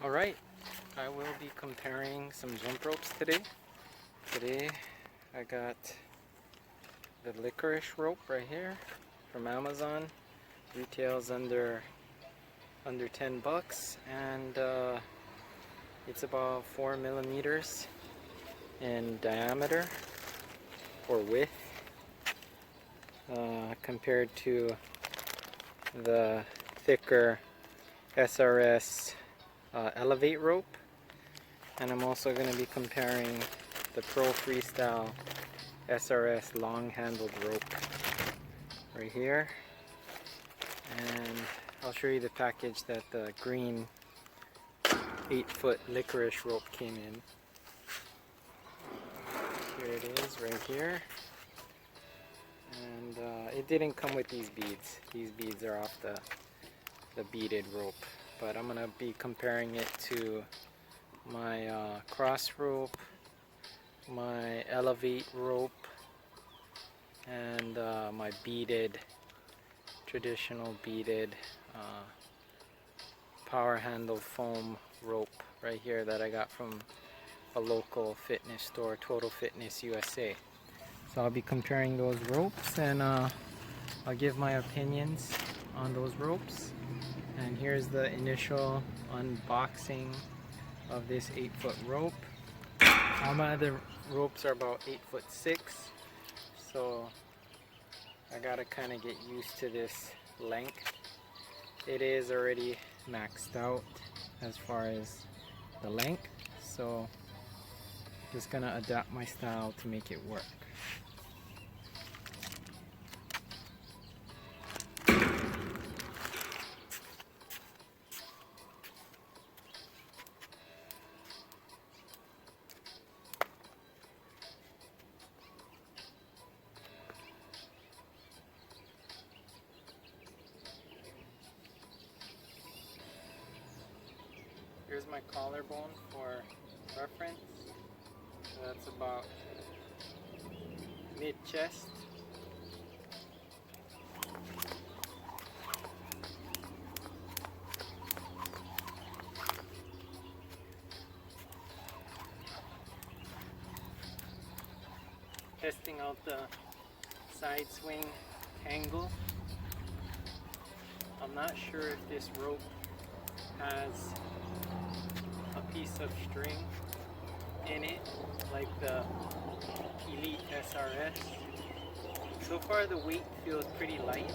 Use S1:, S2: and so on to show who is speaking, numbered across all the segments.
S1: Alright, I will be comparing some jump ropes today. Today I got the licorice rope right here from Amazon. Retails under 10 bucks, and it's about 4 millimeters in diameter or width, compared to the thicker SRS Elevate rope. And I'm also going to be comparing the Pro Freestyle SRS long handled rope right here, and I'll show you the package that the green 8-foot licorice rope came in. Here it is right here, and it didn't come with these beads. These beads are off the beaded rope, but I'm gonna be comparing it to my cross rope, my Elevate rope, and my beaded, traditional beaded power handle foam rope right here that I got from a local fitness store, Total Fitness USA. So I'll be comparing those ropes, and I'll give my opinions on those ropes. And here's the initial unboxing of this 8-foot rope. All my other ropes are about 8'6", so I gotta kind of get used to this length. It is already maxed out as far as the length, so just gonna adapt my style to make it work. Here's my collarbone for reference. So that's about mid-chest. Testing out the side swing angle. I'm not sure if this rope has a piece of string in it like the Elite SRS. So far the weight feels pretty light,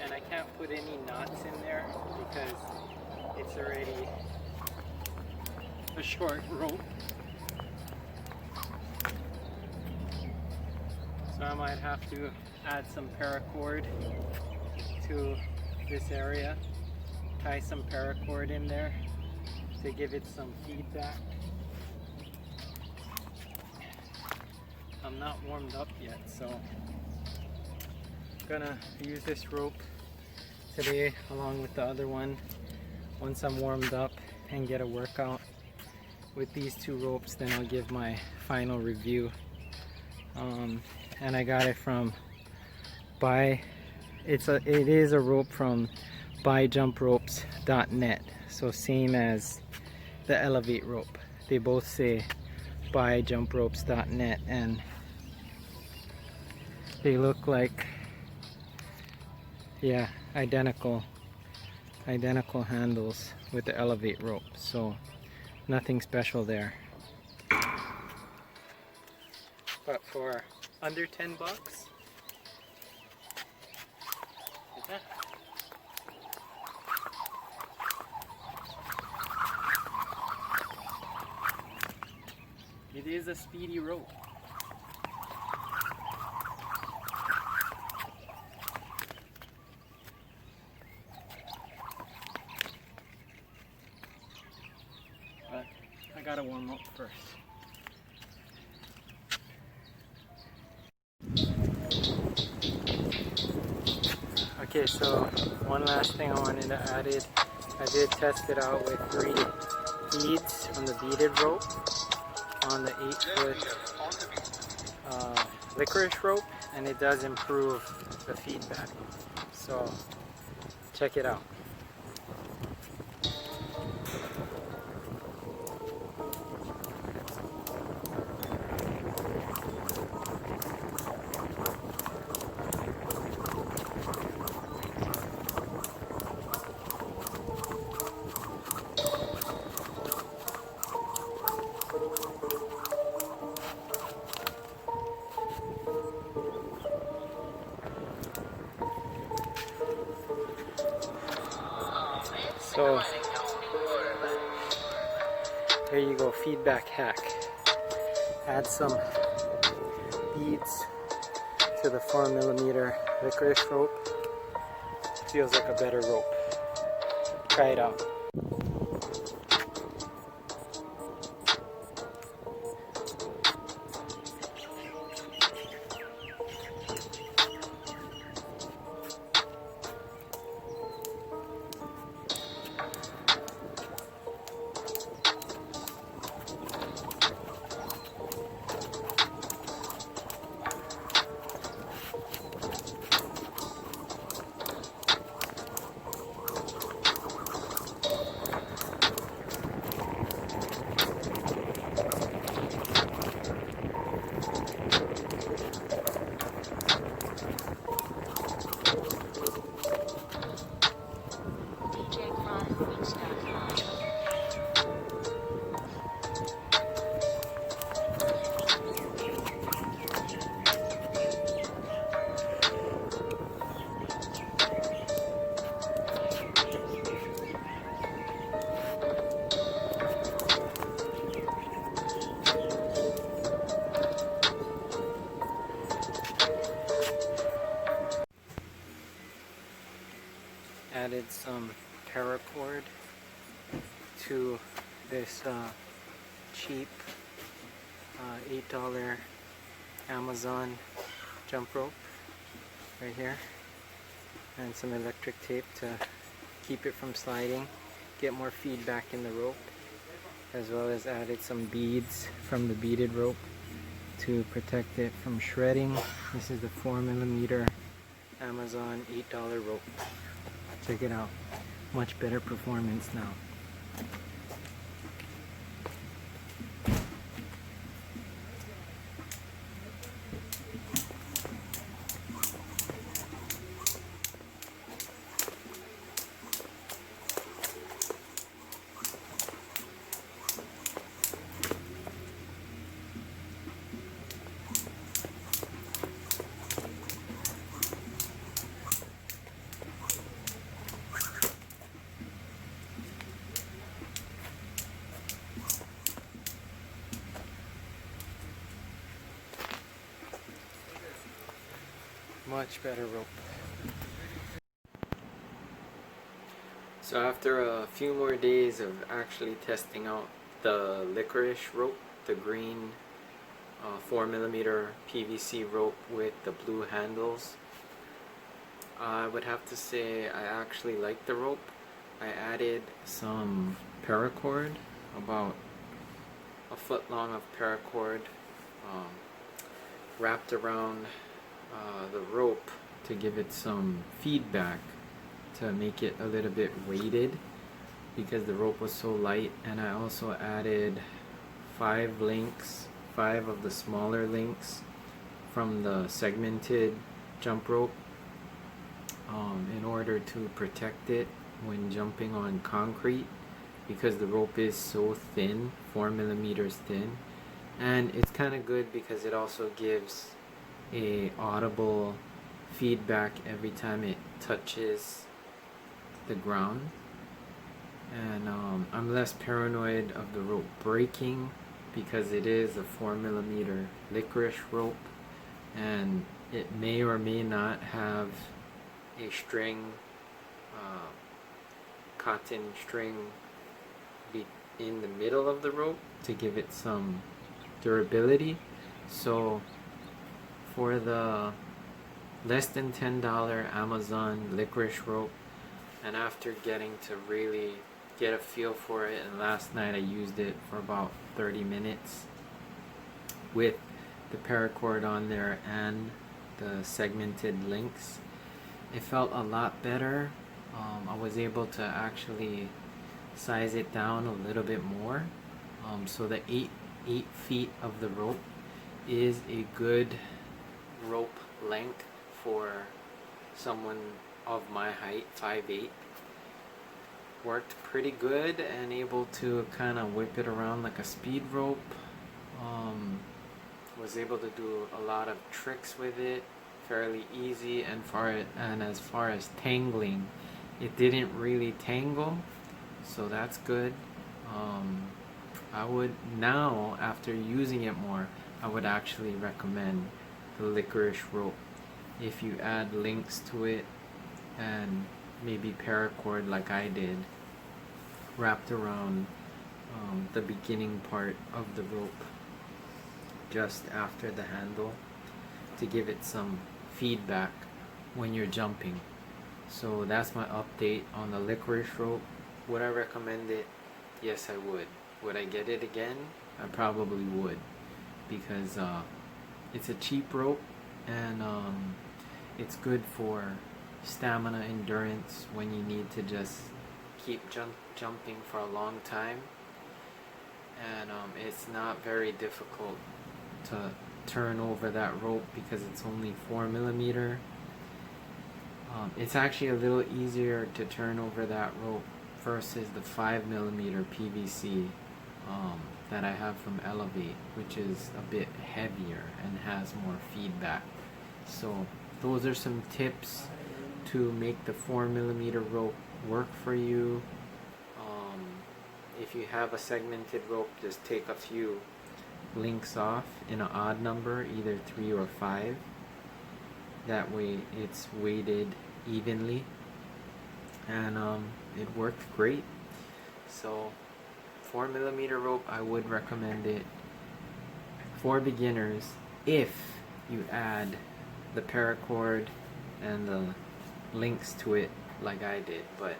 S1: and I can't put any knots in there because it's already a short rope. So I might have to add some paracord to this area, tie some paracord in there to give it some feedback. I'm not warmed up yet, so I'm gonna use this rope today along with the other one once I'm warmed up and get a workout with these two ropes. Then I'll give my final review. And I got it from it is a rope from buyjumpropes.net, so same as the Elevate rope. They both say buyjumpropes.net, and they look like, yeah, identical handles with the Elevate rope, so nothing special there. But for under 10 bucks, it is a speedy rope. But I gotta warm up first. Okay, so one last thing I wanted to add is I did test it out with 3 beads on the beaded rope on the 8-foot licorice rope, and it does improve the feedback. So check it out. So there you go, feedback hack. Add some beads to the 4mm licorice rope. Feels like a better rope. Try it out. Added some paracord to this cheap $8 Amazon jump rope right here, and some electric tape to keep it from sliding, get more feedback in the rope, as well as added some beads from the beaded rope to protect it from shredding. This is the 4mm Amazon $8 rope. Check it out. Much better performance now. Much better rope. So after a few more days of actually testing out the licorice rope, the green 4mm PVC rope with the blue handles, I would have to say I actually like the rope. I added some paracord, about a foot long of paracord, wrapped around the rope to give it some feedback, to make it a little bit weighted because the rope was so light. And I also added 5 links, 5 of the smaller links from the segmented jump rope in order to protect it when jumping on concrete, because the rope is so thin, 4mm thin. And it's kind of good because it also gives a audible feedback every time it touches the ground. And I'm less paranoid of the rope breaking because it is a 4mm licorice rope, and it may or may not have a string, cotton string in the middle of the rope to give it some durability. So for the less than $10 Amazon licorice rope, and after getting to really get a feel for it, and last night I used it for about 30 minutes with the paracord on there and the segmented links, it felt a lot better. I was able to actually size it down a little bit more, so the 8 feet of the rope is a good rope length for someone of my height, 5'8". Worked pretty good, and able to kind of whip it around like a speed rope. Was able to do a lot of tricks with it, fairly easy. And as far as tangling, it didn't really tangle. So that's good. I would now, after using it more, I would actually recommend the licorice rope. If you add links to it and maybe paracord like I did, wrapped around the beginning part of the rope just after the handle to give it some feedback when you're jumping. So that's my update on the licorice rope. Would I recommend it? Yes, I would. Would I get it again? I probably would, because it's a cheap rope, and it's good for stamina endurance when you need to just keep jumping for a long time. And it's not very difficult to turn over that rope because it's only 4mm. It's actually a little easier to turn over that rope versus the 5mm PVC that I have from Elevate, which is a bit heavier and has more feedback. So those are some tips to make the 4mm rope work for you. If you have a segmented rope, just take a few links off in an odd number, either 3 or 5. That way it's weighted evenly, and it worked great. So 4mm rope, I would recommend it for beginners if you add the paracord and the links to it like I did, but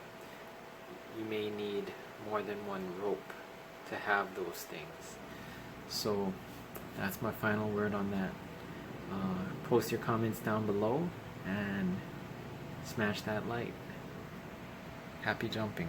S1: you may need more than one rope to have those things. So that's my final word on that. Post your comments down below and smash that like. Happy jumping.